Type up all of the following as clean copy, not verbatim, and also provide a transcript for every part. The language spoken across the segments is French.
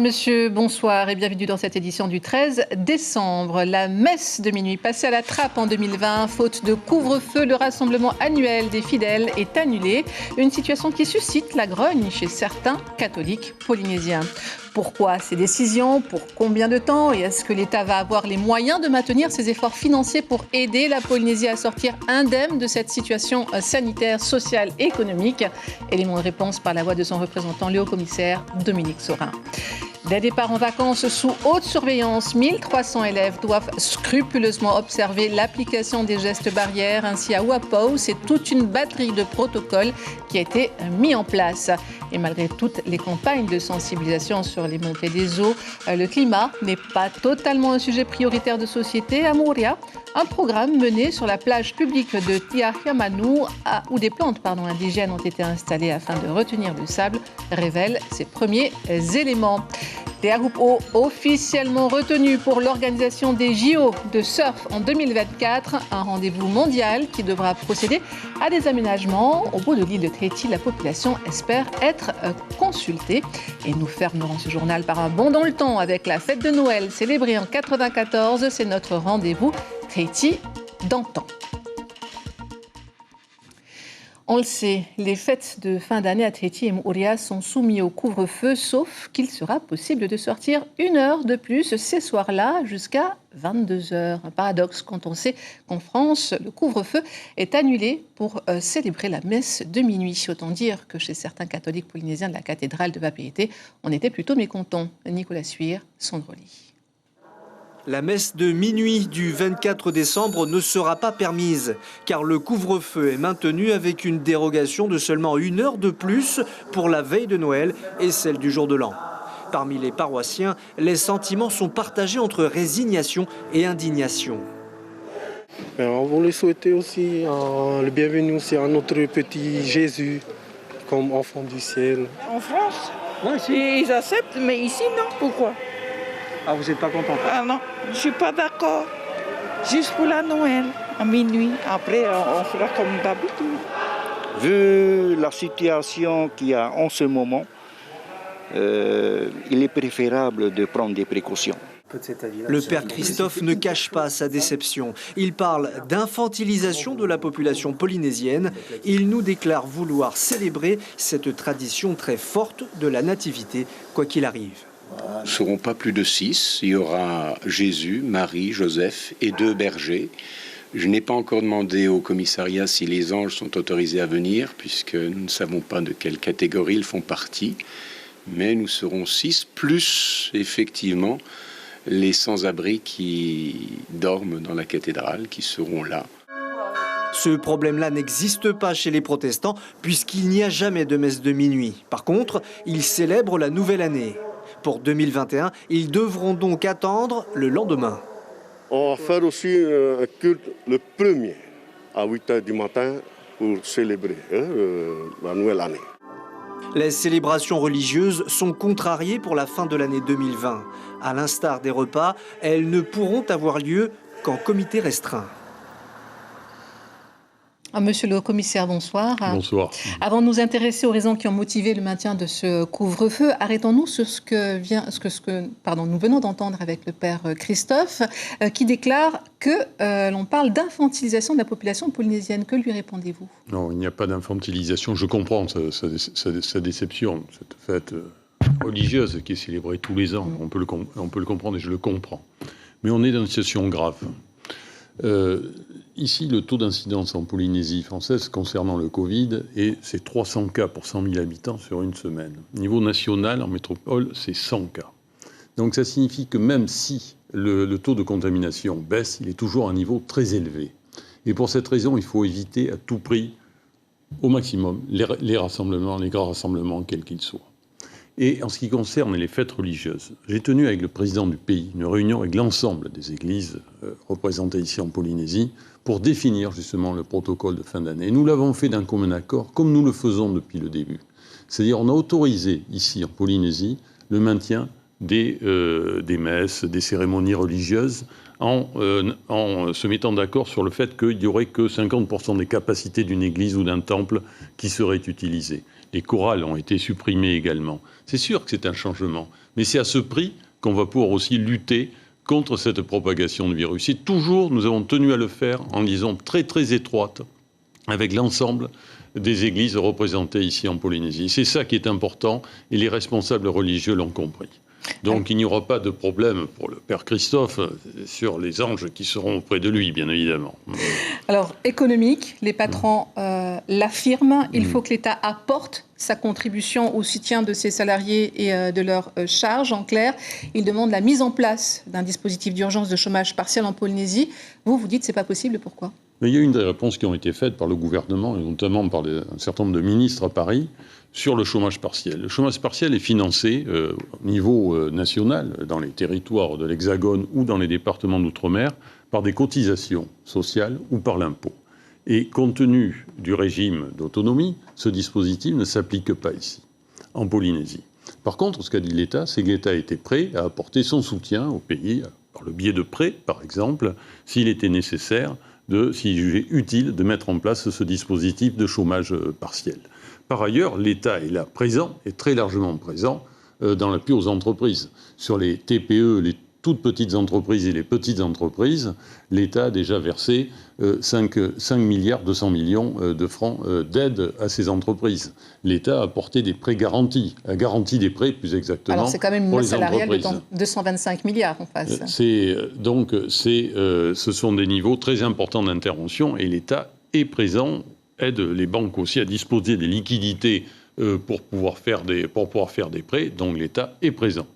Mesdames, Messieurs, bonsoir et bienvenue dans cette édition du 13 décembre. La messe de minuit passée à la trappe en 2020, faute de couvre-feu, le rassemblement annuel des fidèles est annulé. Une situation qui suscite la grogne chez certains catholiques polynésiens. Pourquoi ces décisions? Pour combien de temps? Et est-ce que l'État va avoir les moyens de maintenir ses efforts financiers pour aider la Polynésie à sortir indemne de cette situation sanitaire, sociale et économique? Élément de réponse par la voix de son représentant, le haut-commissaire Dominique Sorin. Des départs en vacances sous haute surveillance, 1300 élèves doivent scrupuleusement observer l'application des gestes barrières. Ainsi, à Ouapou, c'est toute une batterie de protocoles qui a été mis en place. Et malgré toutes les campagnes de sensibilisation sur les montées des eaux, le climat n'est pas totalement un sujet prioritaire de société. À Moorea, un programme mené sur la plage publique de Tiahiamanu, où des plantes indigènes ont été installées afin de retenir le sable, révèle ses premiers éléments. Teahupo'o officiellement retenu pour l'organisation des JO de surf en 2024, un rendez-vous mondial qui devra procéder à des aménagements. Au bout de l'île de Tahiti, la population espère être consultée. Et nous fermerons ce journal par un bond dans le temps avec la fête de Noël célébrée en 1994. C'est notre rendez-vous Tahiti d'antan. On le sait, les fêtes de fin d'année à Tahiti et Moorea sont soumis au couvre-feu, sauf qu'il sera possible de sortir 1 heure de plus ces soirs-là jusqu'à 22 heures. Un paradoxe quand on sait qu'en France, le couvre-feu est annulé pour célébrer la messe de minuit. Autant dire que chez certains catholiques polynésiens de la cathédrale de Papeete, on était plutôt mécontents. Nicolas Suire, Sandroli. La messe de minuit du 24 décembre ne sera pas permise, car le couvre-feu est maintenu avec une dérogation de seulement 1 heure de plus pour la veille de Noël et celle du jour de l'an. Parmi les paroissiens, les sentiments sont partagés entre résignation et indignation. On voulait souhaiter aussi le bienvenu aussi à notre petit Jésus comme enfant du ciel. En France, ils acceptent, mais ici non. Pourquoi? Ah, vous n'êtes pas contente? Ah non, je ne suis pas d'accord. Juste pour la Noël, à minuit. Après, on fera comme d'habitude. Vu la situation qu'il y a en ce moment, il est préférable de prendre des précautions. Le père Christophe ne cache pas sa déception. Il parle d'infantilisation de la population polynésienne. Il nous déclare vouloir célébrer cette tradition très forte de la nativité, quoi qu'il arrive. Nous ne serons pas plus de 6. Il y aura Jésus, Marie, Joseph et 2 bergers. Je n'ai pas encore demandé au commissariat si les anges sont autorisés à venir, puisque nous ne savons pas de quelle catégorie ils font partie. Mais nous serons 6, plus effectivement les sans-abri qui dorment dans la cathédrale, qui seront là. Ce problème-là n'existe pas chez les protestants, puisqu'il n'y a jamais de messe de minuit. Par contre, ils célèbrent la nouvelle année. Pour 2021, ils devront donc attendre le lendemain. On va faire aussi un culte le 1er à 8 h du matin pour célébrer la nouvelle année. Les célébrations religieuses sont contrariées pour la fin de l'année 2020. À l'instar des repas, elles ne pourront avoir lieu qu'en comité restreint. Monsieur le commissaire, bonsoir. Bonsoir. Avant de nous intéresser aux raisons qui ont motivé le maintien de ce couvre-feu, arrêtons-nous sur ce que nous venons d'entendre avec le père Christophe, qui déclare que l'on parle d'infantilisation de la population polynésienne. Que lui répondez-vous? Non, il n'y a pas d'infantilisation. Je comprends sa déception, cette fête religieuse qui est célébrée tous les ans. On peut le comprendre et je le comprends. Mais on est dans une situation grave. Ici, le taux d'incidence en Polynésie française concernant le Covid, c'est 300 cas pour 100 000 habitants sur une semaine. Au niveau national, en métropole, c'est 100 cas. Donc ça signifie que même si le taux de contamination baisse, il est toujours à un niveau très élevé. Et pour cette raison, il faut éviter à tout prix, au maximum, les rassemblements, les grands rassemblements, quels qu'ils soient. Et en ce qui concerne les fêtes religieuses, j'ai tenu avec le président du pays une réunion avec l'ensemble des églises représentées ici en Polynésie pour définir justement le protocole de fin d'année. Et nous l'avons fait d'un commun accord, comme nous le faisons depuis le début. C'est-à-dire on a autorisé ici en Polynésie le maintien des messes, des cérémonies religieuses, en se mettant d'accord sur le fait qu'il n'y aurait que 50% des capacités d'une église ou d'un temple qui seraient utilisées. Les chorales ont été supprimées également. C'est sûr que c'est un changement, mais c'est à ce prix qu'on va pouvoir aussi lutter contre cette propagation de virus. Et toujours, nous avons tenu à le faire en liaison très très étroite avec l'ensemble des églises représentées ici en Polynésie. C'est ça qui est important et les responsables religieux l'ont compris. Donc il n'y aura pas de problème pour le Père Christophe sur les anges qui seront auprès de lui, bien évidemment. Alors, économique, les patrons l'affirment, il faut que l'État apporte sa contribution au soutien de ses salariés et de leurs charges. En clair, ils demandent la mise en place d'un dispositif d'urgence de chômage partiel en Polynésie. Vous dites que ce n'est pas possible, pourquoi ? Mais il y a une des réponses qui ont été faites par le gouvernement, et notamment par un certain nombre de ministres à Paris, sur le chômage partiel. Le chômage partiel est financé au niveau national, dans les territoires de l'Hexagone ou dans les départements d'outre-mer, par des cotisations sociales ou par l'impôt. Et compte tenu du régime d'autonomie, ce dispositif ne s'applique pas ici, en Polynésie. Par contre, ce qu'a dit l'État, c'est que l'État était prêt à apporter son soutien au pays, par le biais de prêts, par exemple, s'il était nécessaire, s'il jugeait utile de mettre en place ce dispositif de chômage partiel. Par ailleurs, l'État est là présent, et très largement présent, dans l'appui aux entreprises. Sur les TPE, les toutes petites entreprises et les petites entreprises, l'État a déjà versé 5 milliards 200 millions de francs d'aide à ces entreprises. L'État a apporté des prêts garantis, a garanti des prêts plus exactement. Alors c'est quand même une masse salariale de 225 milliards en face. Ce sont des niveaux très importants d'intervention et l'État est présent, aide les banques aussi à disposer des liquidités pour pouvoir faire des prêts, donc l'État est présent.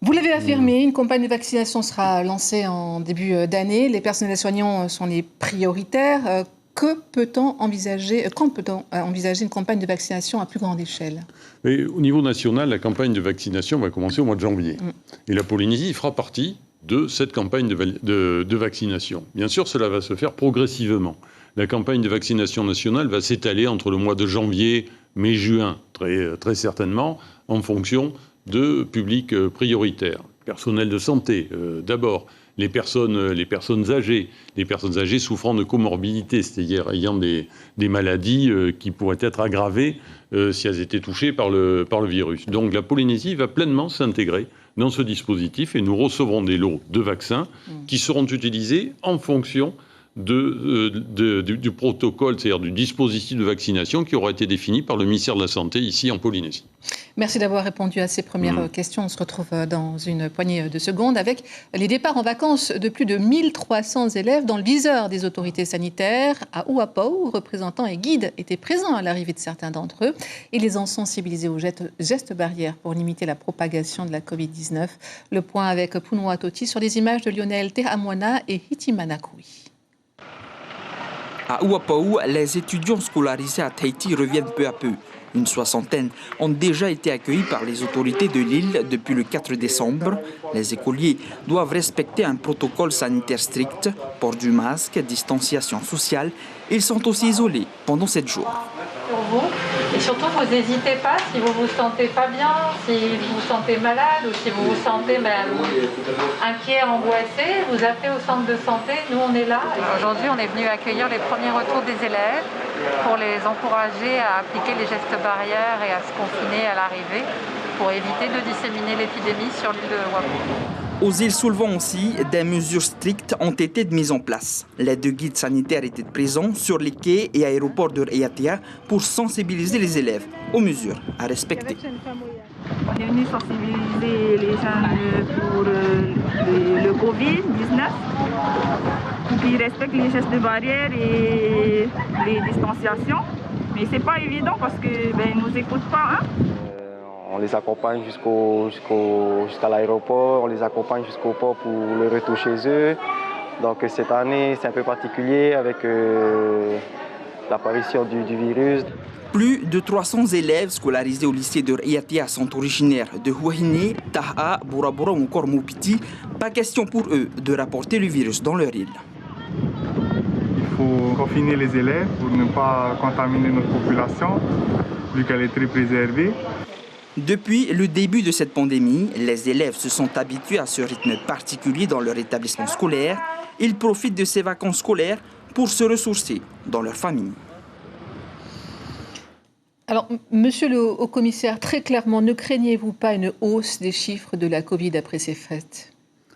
Vous l'avez affirmé, une campagne de vaccination sera lancée en début d'année. Les personnels soignants sont les prioritaires. Quand peut-on envisager une campagne de vaccination à plus grande échelle ? Mais au niveau national, la campagne de vaccination va commencer au mois de janvier. Et la Polynésie fera partie de cette campagne de vaccination. Bien sûr, cela va se faire progressivement. La campagne de vaccination nationale va s'étaler entre le mois de janvier, mai-juin, très certainement, en fonction de publics prioritaires. Personnel de santé, d'abord. Les personnes âgées souffrant de comorbidités, c'est-à-dire ayant des maladies qui pourraient être aggravées si elles étaient touchées par le virus. Donc la Polynésie va pleinement s'intégrer dans ce dispositif et nous recevrons des lots de vaccins qui seront utilisés en fonction du protocole, c'est-à-dire du dispositif de vaccination qui aura été défini par le ministère de la Santé ici en Polynésie. Merci d'avoir répondu à ces premières questions. On se retrouve dans une poignée de secondes avec les départs en vacances de plus de 1300 élèves dans le viseur des autorités sanitaires. À Ouapou, représentants et guides étaient présents à l'arrivée de certains d'entre eux. Ils les ont sensibilisés aux gestes barrières pour limiter la propagation de la Covid-19. Le point avec Pounoua Toti sur les images de Lionel Tehamwana et Hitimanakui. À Ouapou, les étudiants scolarisés à Tahiti reviennent peu à peu. Une soixantaine ont déjà été accueillis par les autorités de l'île depuis le 4 décembre. Les écoliers doivent respecter un protocole sanitaire strict, port du masque, distanciation sociale. Ils sont aussi isolés pendant 7 jours. Sur vous. Et surtout, vous n'hésitez pas si vous vous sentez pas bien, si vous vous sentez malade ou si vous vous sentez même inquiet, angoissé, vous appelez au centre de santé, nous on est là. Aujourd'hui, on est venu accueillir les premiers retours des élèves pour les encourager à appliquer les gestes barrières et à se confiner à l'arrivée pour éviter de disséminer l'épidémie sur l'île de Ouapou. Aux îles Soulevant aussi, des mesures strictes ont été mises en place. Les 2 guides sanitaires étaient présents sur les quais et aéroports de Raiatea pour sensibiliser les élèves aux mesures à respecter. On est venu sensibiliser les gens pour le Covid-19. Ils respectent les gestes de barrière et les distanciations. Mais ce n'est pas évident parce qu'ils ne nous écoutent pas. On les accompagne jusqu'à l'aéroport, on les accompagne jusqu'au port pour le retour chez eux. Donc cette année, c'est un peu particulier avec l'apparition du virus. Plus de 300 élèves scolarisés au lycée de Raiatea sont originaires de Huahine, Taha, Burabura ou encore Moupiti. Pas question pour eux de rapporter le virus dans leur île. Il faut confiner les élèves pour ne pas contaminer notre population, vu qu'elle est très préservée. Depuis le début de cette pandémie, les élèves se sont habitués à ce rythme particulier dans leur établissement scolaire. Ils profitent de ces vacances scolaires pour se ressourcer dans leur famille. Alors, monsieur le haut-commissaire, très clairement, ne craignez-vous pas une hausse des chiffres de la Covid après ces fêtes ?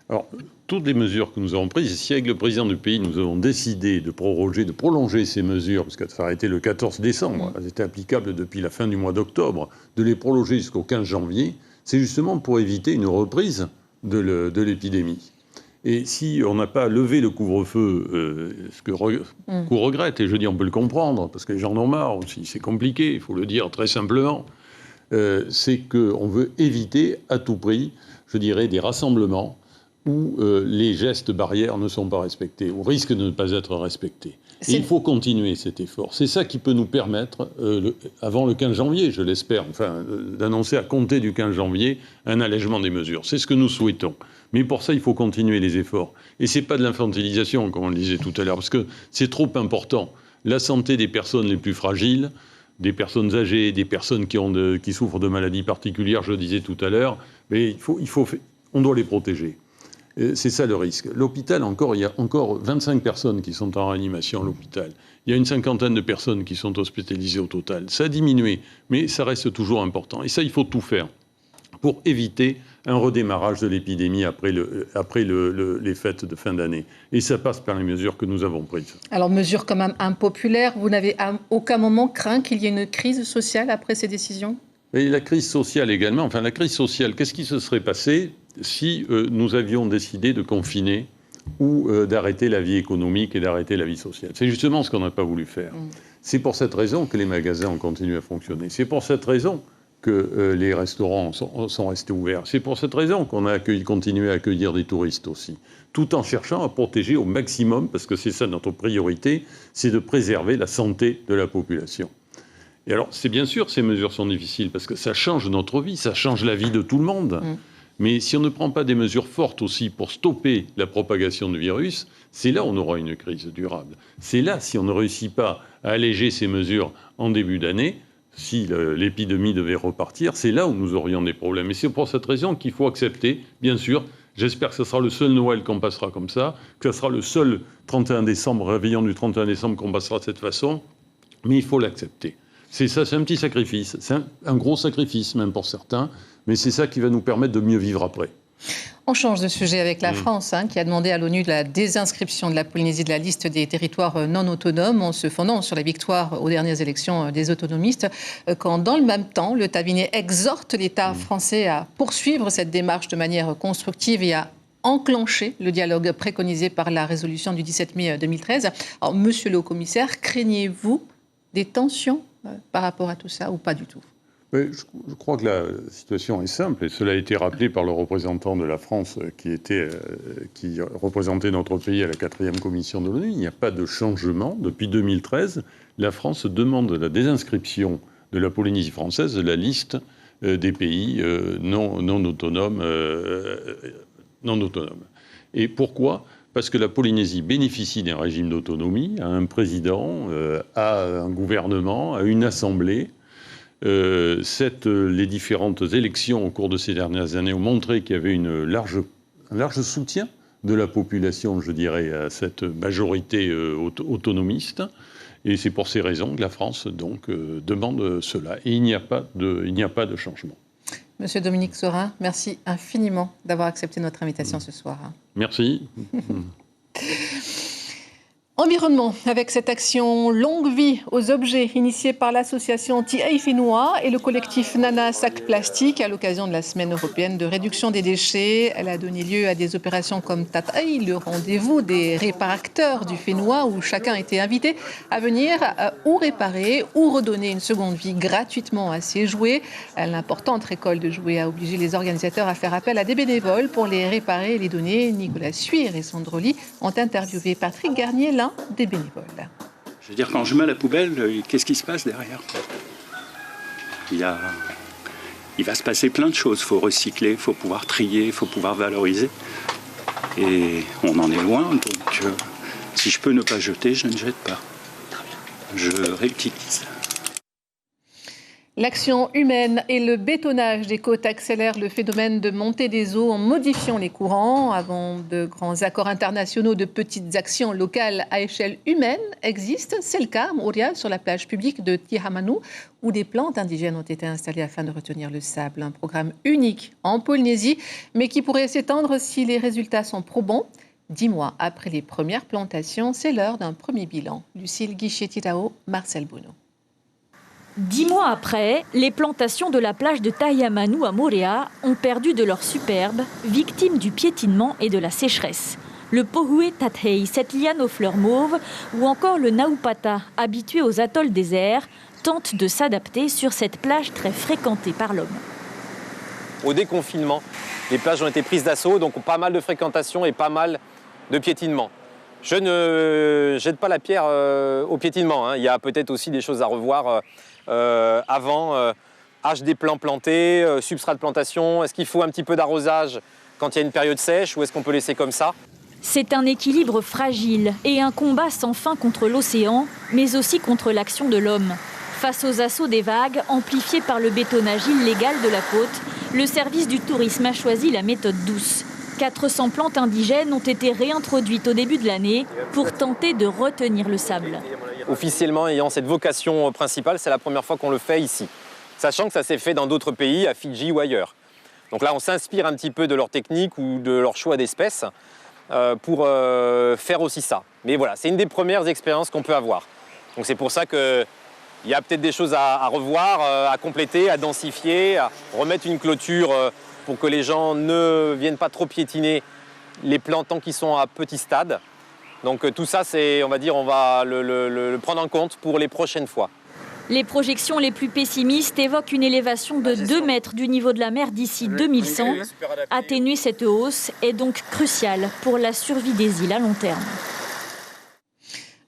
Alors, toutes les mesures que nous avons prises, si avec le président du pays, nous avons décidé de prolonger ces mesures, parce que ça a été le 14 décembre, elles étaient applicables depuis la fin du mois d'octobre, de les prolonger jusqu'au 15 janvier, c'est justement pour éviter une reprise de l'épidémie. Et si on n'a pas levé le couvre-feu, ce que qu'on regrette, et je dis on peut le comprendre, parce que les gens en ont marre aussi, c'est compliqué, il faut le dire très simplement, c'est qu'on veut éviter à tout prix, je dirais, des rassemblements où les gestes barrières ne sont pas respectés, ou risquent de ne pas être respectés. Et il faut continuer cet effort. C'est ça qui peut nous permettre, avant le 15 janvier, je l'espère, d'annoncer à compter du 15 janvier un allègement des mesures. C'est ce que nous souhaitons. Mais pour ça, il faut continuer les efforts. Et ce n'est pas de l'infantilisation, comme on le disait tout à l'heure, parce que c'est trop important. La santé des personnes les plus fragiles, des personnes âgées, des personnes qui souffrent de maladies particulières, je le disais tout à l'heure, mais on doit les protéger. C'est ça le risque. L'hôpital, il y a encore 25 personnes qui sont en réanimation à l'hôpital. Il y a une 50aine de personnes qui sont hospitalisées au total. Ça a diminué, mais ça reste toujours important. Et ça, il faut tout faire pour éviter un redémarrage de l'épidémie après les fêtes de fin d'année. Et ça passe par les mesures que nous avons prises. Alors, mesures quand même impopulaires. Vous n'avez à aucun moment craint qu'il y ait une crise sociale après ces décisions ? Et la crise sociale également. La crise sociale, qu'est-ce qui se serait passé si nous avions décidé de confiner ou d'arrêter la vie économique et d'arrêter la vie sociale ? C'est justement ce qu'on n'a pas voulu faire. C'est pour cette raison que les magasins ont continué à fonctionner. C'est pour cette raison que les restaurants sont restés ouverts. C'est pour cette raison qu'on a continué à accueillir des touristes aussi, tout en cherchant à protéger au maximum, parce que c'est ça notre priorité, c'est de préserver la santé de la population. Et alors, c'est bien sûr, ces mesures sont difficiles, parce que ça change notre vie, ça change la vie de tout le monde. Mais si on ne prend pas des mesures fortes aussi pour stopper la propagation du virus, c'est là où on aura une crise durable. C'est là, si on ne réussit pas à alléger ces mesures en début d'année, si l'épidémie devait repartir, c'est là où nous aurions des problèmes. Et c'est pour cette raison qu'il faut accepter, bien sûr, j'espère que ce sera le seul Noël qu'on passera comme ça, que ce sera le seul 31 décembre, réveillon du 31 décembre qu'on passera de cette façon, mais il faut l'accepter. C'est ça, c'est un petit sacrifice, c'est un gros sacrifice même pour certains, mais c'est ça qui va nous permettre de mieux vivre après. On change de sujet avec la France, qui a demandé à l'ONU la désinscription de la Polynésie de la liste des territoires non autonomes en se fondant sur la victoire aux dernières élections des autonomistes, quand dans le même temps, le cabinet exhorte l'État français à poursuivre cette démarche de manière constructive et à enclencher le dialogue préconisé par la résolution du 17 mai 2013. Alors, monsieur le haut-commissaire, craignez-vous des tensions par rapport à tout ça ou pas du tout ? Mais je crois que la situation est simple, et cela a été rappelé par le représentant de la France qui représentait notre pays à la 4e commission de l'ONU. Il n'y a pas de changement. Depuis 2013, la France demande la désinscription de la Polynésie française de la liste des pays non autonomes. Et pourquoi ? Parce que la Polynésie bénéficie d'un régime d'autonomie, a un président, a un gouvernement, a une assemblée. Les différentes élections au cours de ces dernières années ont montré qu'il y avait un large soutien de la population, je dirais, à cette majorité autonomiste. Et c'est pour ces raisons que la France donc, demande cela. Et il n'y a pas de changement. Monsieur Dominique Sorin, merci infiniment d'avoir accepté notre invitation ce soir. Merci. Environnement, avec cette action Longue Vie aux objets initiée par l'association Ti'ai Whenua et le collectif Nana Sac Plastique à l'occasion de la semaine européenne de réduction des déchets. Elle a donné lieu à des opérations comme Tatai, le rendez-vous des réparateurs du Whenua où chacun était invité à venir ou réparer ou redonner une seconde vie gratuitement à ses jouets. L'importante récolte de jouets a obligé les organisateurs à faire appel à des bénévoles pour les réparer et les donner. Nicolas Suire et Sandroli ont interviewé Patrick Garnier, l'un des bénévoles. Je veux dire, quand je mets la poubelle, qu'est-ce qui se passe derrière ? Il va se passer plein de choses. Il faut recycler, il faut pouvoir trier, il faut pouvoir valoriser. Et on en est loin, donc si je peux ne pas jeter, je ne jette pas. Je réutilise. L'action humaine et le bétonnage des côtes accélèrent le phénomène de montée des eaux en modifiant les courants. Avant de grands accords internationaux, de petites actions locales à échelle humaine existent. C'est le cas à Moria, sur la plage publique de Tihamanu, où des plantes indigènes ont été installées afin de retenir le sable. Un programme unique en Polynésie, mais qui pourrait s'étendre si les résultats sont probants. 10 mois après les premières plantations, c'est l'heure d'un premier bilan. Lucille Guichet-Tirao, Marcel Bono. 10 mois après, les plantations de la plage de Tahiamanu à Moorea ont perdu de leur superbe, victimes du piétinement et de la sécheresse. Le Pohue Tathei, cette liane aux fleurs mauves, ou encore le Naupata, habitué aux atolls déserts, tentent de s'adapter sur cette plage très fréquentée par l'homme. Au déconfinement, les plages ont été prises d'assaut, donc pas mal de fréquentation et pas mal de piétinement. Je ne jette pas la pierre au piétinement. Il y a peut-être aussi des choses à revoir avant. Âge des plants plantés, substrat de plantation. Est-ce qu'il faut un petit peu d'arrosage quand il y a une période sèche ou est-ce qu'on peut laisser comme ça ? C'est un équilibre fragile et un combat sans fin contre l'océan, mais aussi contre l'action de l'homme. Face aux assauts des vagues, amplifiés par le bétonnage illégal de la côte, le service du tourisme a choisi la méthode douce. 400 plantes indigènes ont été réintroduites au début de l'année pour tenter de retenir le sable. Officiellement ayant cette vocation principale, c'est la première fois qu'on le fait ici. Sachant que ça s'est fait dans d'autres pays, à Fidji ou ailleurs. Donc là, on s'inspire un petit peu de leur technique ou de leur choix d'espèces pour faire aussi ça. Mais voilà, c'est une des premières expériences qu'on peut avoir. Donc c'est pour ça qu'il y a peut-être des choses à revoir, à compléter, à densifier, à remettre une clôture pour que les gens ne viennent pas trop piétiner les plants tant qu'ils sont à petit stade. Donc tout ça, on va le prendre en compte pour les prochaines fois. Les projections les plus pessimistes évoquent une élévation de 2 mètres du niveau de la mer d'ici 2100. Atténuer cette hausse est donc crucial pour la survie des îles à long terme.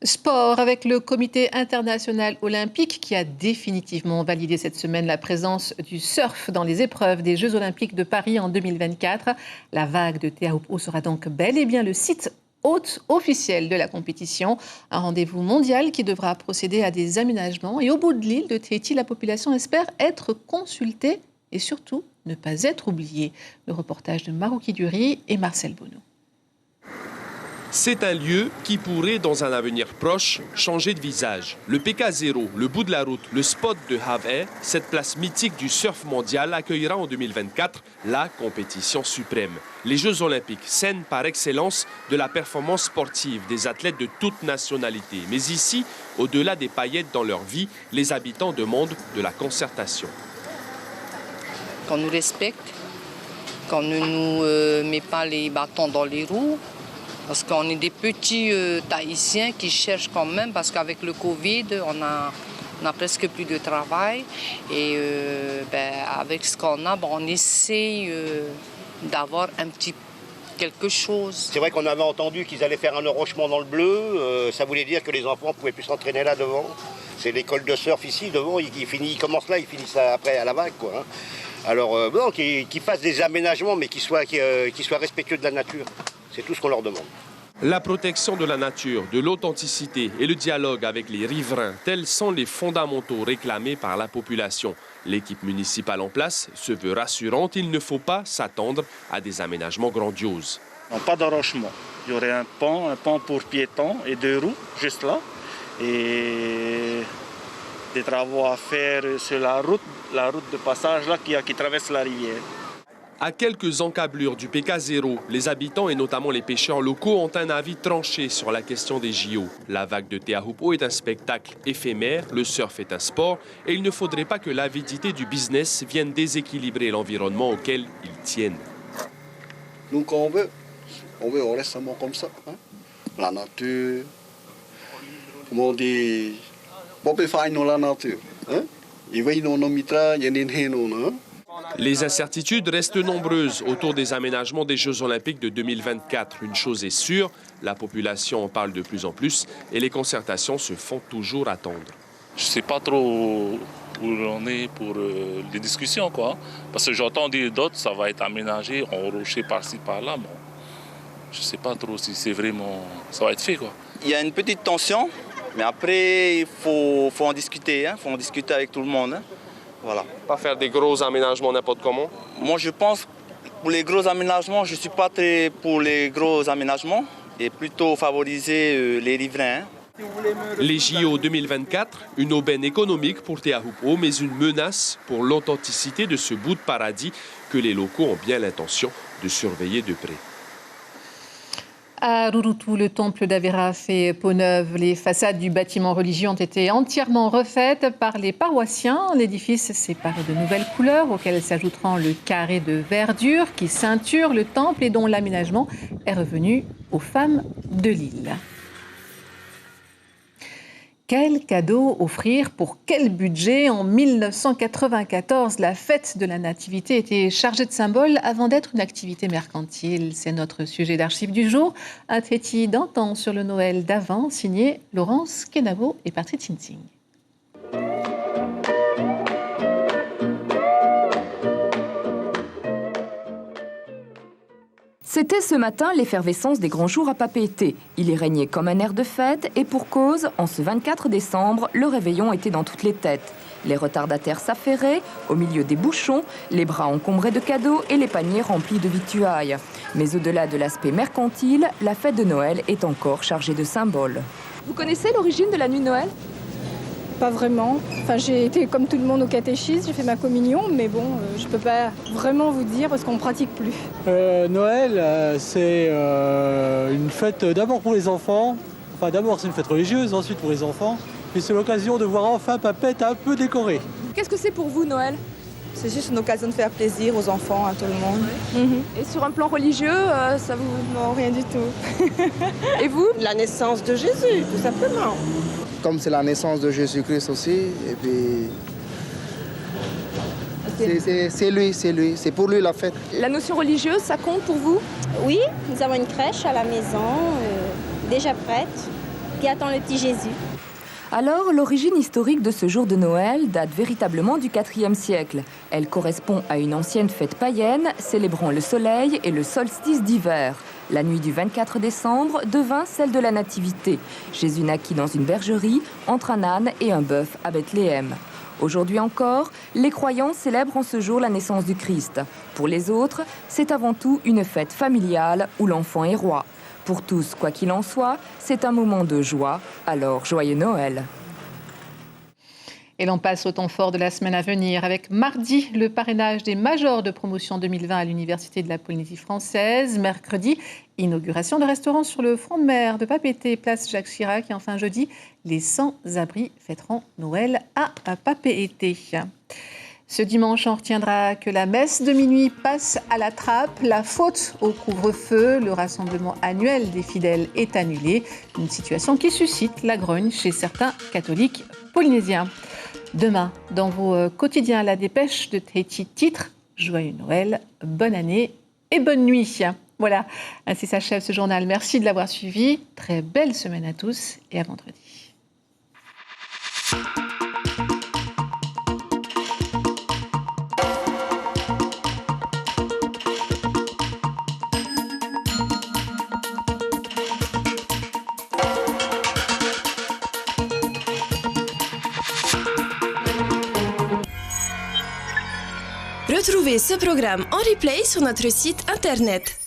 Sport avec le Comité international olympique qui a définitivement validé cette semaine la présence du surf dans les épreuves des Jeux olympiques de Paris en 2024. La vague de Teahupo'o sera donc bel et bien le site hôte officiel de la compétition. Un rendez-vous mondial qui devra procéder à des aménagements. Et au bout de l'île de Tahiti, la population espère être consultée et surtout ne pas être oubliée. Le reportage de Marouki Dury et Marcel Bono. C'est un lieu qui pourrait, dans un avenir proche, changer de visage. Le PK0, le bout de la route, le spot de Hawaii, cette place mythique du surf mondial accueillera en 2024 la compétition suprême. Les Jeux olympiques, scène par excellence de la performance sportive des athlètes de toutes nationalités. Mais ici, au-delà des paillettes dans leur vie, les habitants demandent de la concertation. Qu'on nous respecte, qu'on ne nous met pas les bâtons dans les roues, parce qu'on est des petits Tahitiens qui cherchent quand même, parce qu'avec le Covid, on a presque plus de travail. Et avec ce qu'on a, on essaie d'avoir un petit quelque chose. C'est vrai qu'on avait entendu qu'ils allaient faire un enrochement dans le bleu. Ça voulait dire que les enfants ne pouvaient plus s'entraîner là devant. C'est l'école de surf ici, devant, ils commencent là, ils finissent après à la vague, quoi. Alors, qu'ils fassent des aménagements, mais qu'ils soient respectueux de la nature. C'est tout ce qu'on leur demande. La protection de la nature, de l'authenticité et le dialogue avec les riverains, tels sont les fondamentaux réclamés par la population. L'équipe municipale en place se veut rassurante. Il ne faut pas s'attendre à des aménagements grandioses. Non, pas d'enrochement. Il y aurait un pont pour piétons et 2 roues, juste là. Et des travaux à faire sur la route de passage là, qui traverse la rivière. À quelques encablures du PK0, les habitants et notamment les pêcheurs locaux ont un avis tranché sur la question des JO. La vague de Teahupo'o est un spectacle éphémère, le surf est un sport et il ne faudrait pas que l'avidité du business vienne déséquilibrer l'environnement auquel ils tiennent. Nous, quand on veut, on reste un mot comme ça. Hein? La nature, comment on dit, on peut faire la nature. Hein? Les incertitudes restent nombreuses autour des aménagements des Jeux olympiques de 2024. Une chose est sûre, la population en parle de plus en plus et les concertations se font toujours attendre. Je ne sais pas trop où on est pour les discussions, quoi. Parce que j'entends dire d'autres, ça va être aménagé, enroché par-ci, par-là. Bon, je ne sais pas trop si c'est vraiment... ça va être fait, quoi. Il y a une petite tension, mais après, il faut en discuter. Il faut en discuter avec tout le monde. Voilà. Pas faire des gros aménagements n'importe comment. Moi, je pense pour les gros aménagements, je ne suis pas très pour les gros aménagements et plutôt favoriser les riverains. Les JO 2024, une aubaine économique pour Teahupo, mais une menace pour l'authenticité de ce bout de paradis que les locaux ont bien l'intention de surveiller de près. À Rurutu, le temple d'Avera fait peau neuve. Les façades du bâtiment religieux ont été entièrement refaites par les paroissiens. L'édifice s'est paré de nouvelles couleurs auxquelles s'ajouteront le carré de verdure qui ceinture le temple et dont l'aménagement est revenu aux femmes de l'île. Quel cadeau offrir pour quel budget? En 1994, la fête de la Nativité était chargée de symboles avant d'être une activité mercantile. C'est notre sujet d'archives du jour. Un théti d'antan sur le Noël d'avant, signé Laurence Kenavo et Patrick Tinsing. C'était ce matin l'effervescence des grands jours à Papeete. Il y régnait comme un air de fête et pour cause, en ce 24 décembre, le réveillon était dans toutes les têtes. Les retardataires s'affairaient, au milieu des bouchons, les bras encombrés de cadeaux et les paniers remplis de victuailles. Mais au-delà de l'aspect mercantile, la fête de Noël est encore chargée de symboles. Vous connaissez l'origine de la nuit de Noël ? Pas vraiment. Enfin, j'ai été comme tout le monde au catéchisme, j'ai fait ma communion, mais bon, je ne peux pas vraiment vous dire parce qu'on ne pratique plus. Noël, c'est une fête d'abord pour les enfants. Enfin, d'abord, c'est une fête religieuse, ensuite pour les enfants. Puis c'est l'occasion de voir enfin Papeete un peu décoré. Qu'est-ce que c'est pour vous, Noël ? C'est juste une occasion de faire plaisir aux enfants, à tout le monde. Et sur un plan religieux, ça vous... Non, rien du tout. Et vous ? La naissance de Jésus, tout simplement. Comme c'est la naissance de Jésus-Christ aussi, et puis c'est lui, c'est pour lui la fête. La notion religieuse, ça compte pour vous ? Oui, nous avons une crèche à la maison, déjà prête, qui attend le petit Jésus. Alors, l'origine historique de ce jour de Noël date véritablement du IVe siècle. Elle correspond à une ancienne fête païenne célébrant le soleil et le solstice d'hiver. La nuit du 24 décembre devint celle de la Nativité. Jésus naquit dans une bergerie entre un âne et un bœuf à Bethléem. Aujourd'hui encore, les croyants célèbrent en ce jour la naissance du Christ. Pour les autres, c'est avant tout une fête familiale où l'enfant est roi. Pour tous, quoi qu'il en soit, c'est un moment de joie, alors joyeux Noël. Et l'on passe au temps fort de la semaine à venir avec mardi, le parrainage des majors de promotion 2020 à l'Université de la Polynésie française. Mercredi, inauguration de restaurants sur le front de mer de Papeete, place Jacques Chirac. Et enfin jeudi, les sans-abri fêteront Noël à Papeete. Ce dimanche, on retiendra que la messe de minuit passe à la trappe. La faute au couvre-feu, le rassemblement annuel des fidèles est annulé. Une situation qui suscite la grogne chez certains catholiques polynésiens. Demain, dans vos quotidiens, la dépêche de Tahiti titre « Joyeux Noël, bonne année et bonne nuit ». Voilà, ainsi s'achève ce journal. Merci de l'avoir suivi. Très belle semaine à tous et à vendredi. Retrouvez ce programme en replay sur notre site internet